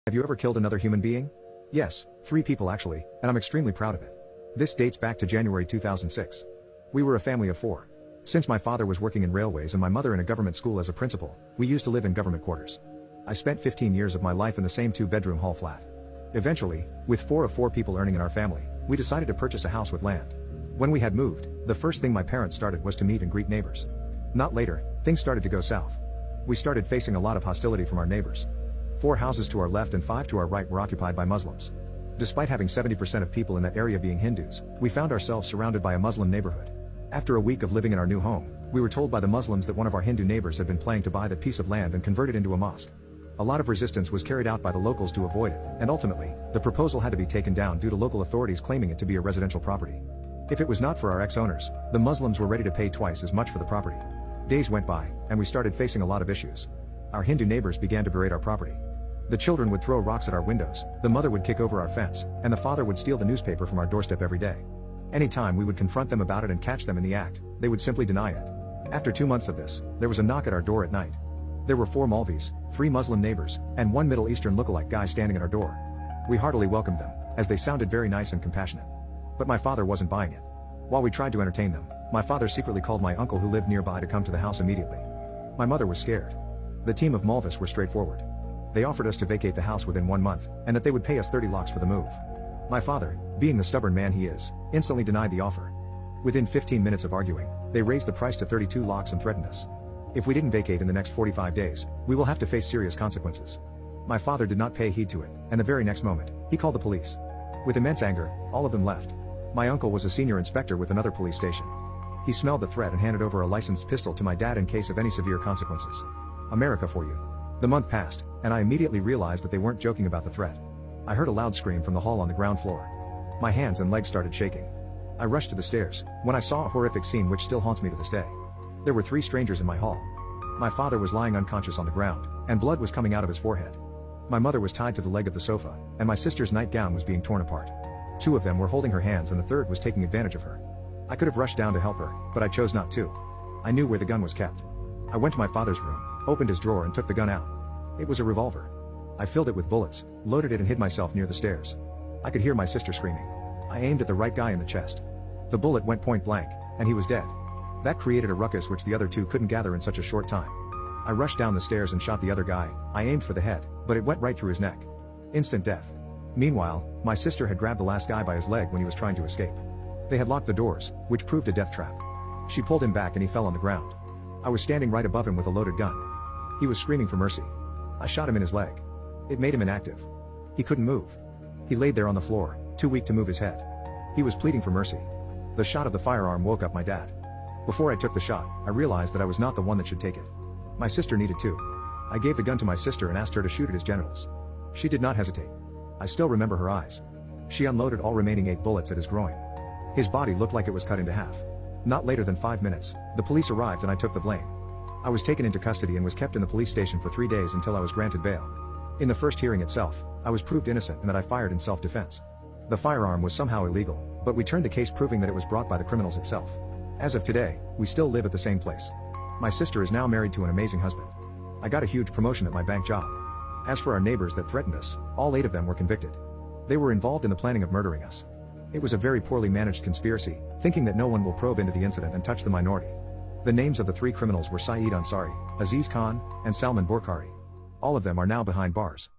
Have you ever killed another human being? Yes, 3 people actually, and I'm extremely proud of it. This dates back to January 2006. We were a family of 4. Since my father was working in railways and my mother in a government school as a principal, we used to live in government quarters. I spent 15 years of my life in the same 2-bedroom hall flat. Eventually, with 4 of 4 people earning in our family, we decided to purchase a house with land. When we had moved, the first thing my parents started was to meet and greet neighbors. Not later, things started to go south. We started facing a lot of hostility from our neighbors. 4 houses to our left and 5 to our right were occupied by Muslims. Despite having 70% of people in that area being Hindus, we found ourselves surrounded by a Muslim neighborhood. After a week of living in our new home, we were told by the Muslims that one of our Hindu neighbors had been planning to buy that piece of land and convert it into a mosque. A lot of resistance was carried out by the locals to avoid it, and ultimately, the proposal had to be taken down due to local authorities claiming it to be a residential property. If it was not for our ex-owners, the Muslims were ready to pay twice as much for the property. Days went by, and we started facing a lot of issues. Our Hindu neighbors began to berate our property. The children would throw rocks at our windows, the mother would kick over our fence, and the father would steal the newspaper from our doorstep every day. Anytime we would confront them about it and catch them in the act, they would simply deny it. After 2 months of this, there was a knock at our door at night. There were 4 Malvis, 3 Muslim neighbors, and 1 Middle Eastern lookalike guy standing at our door. We heartily welcomed them, as they sounded very nice and compassionate. But my father wasn't buying it. While we tried to entertain them, my father secretly called my uncle who lived nearby to come to the house immediately. My mother was scared. The team of Malvis were straightforward. They offered us to vacate the house within 1 month, and that they would pay us 30 lakhs for the move. My father, being the stubborn man he is, instantly denied the offer. Within 15 minutes of arguing, they raised the price to 32 lakhs and threatened us. If we didn't vacate in the next 45 days, we will have to face serious consequences. My father did not pay heed to it, and the very next moment, he called the police. With immense anger, all of them left. My uncle was a senior inspector with another police station. He smelled the threat and handed over a licensed pistol to my dad in case of any severe consequences. America for you. The month passed, and I immediately realized that they weren't joking about the threat. I heard a loud scream from the hall on the ground floor. My hands and legs started shaking. I rushed to the stairs, when I saw a horrific scene which still haunts me to this day. There were 3 strangers in my hall. My father was lying unconscious on the ground, and blood was coming out of his forehead. My mother was tied to the leg of the sofa, and my sister's nightgown was being torn apart. 2 of them were holding her hands and the third was taking advantage of her. I could have rushed down to help her, but I chose not to. I knew where the gun was kept. I went to my father's room, opened his drawer and took the gun out. It was a revolver. I filled it with bullets, loaded it and hid myself near the stairs. I could hear my sister screaming. I aimed at the right guy in the chest. The bullet went point blank, and he was dead. That created a ruckus which the other 2 couldn't gather in such a short time. I rushed down the stairs and shot the other guy. I aimed for the head, but it went right through his neck. Instant death. Meanwhile, my sister had grabbed the last guy by his leg when he was trying to escape. They had locked the doors, which proved a death trap. She pulled him back and he fell on the ground. I was standing right above him with a loaded gun. He was screaming for mercy. I shot him in his leg. It made him inactive. He couldn't move. He laid there on the floor, too weak to move his head. He was pleading for mercy. The shot of the firearm woke up my dad. Before I took the shot, I realized that I was not the one that should take it. My sister needed to. I gave the gun to my sister and asked her to shoot at his genitals. She did not hesitate. I still remember her eyes. She unloaded all remaining 8 bullets at his groin. His body looked like it was cut into half. Not later than 5 minutes, the police arrived and I took the blame. I was taken into custody and was kept in the police station for 3 days until I was granted bail. In the first hearing itself, I was proved innocent and that I fired in self-defense. The firearm was somehow illegal, but we turned the case proving that it was brought by the criminals itself. As of today, we still live at the same place. My sister is now married to an amazing husband. I got a huge promotion at my bank job. As for our neighbors that threatened us, all 8 of them were convicted. They were involved in the planning of murdering us. It was a very poorly managed conspiracy, thinking that no one will probe into the incident and touch the minority. The names of the 3 criminals were Saeed Ansari, Aziz Khan, and Salman Borkhari. All of them are now behind bars.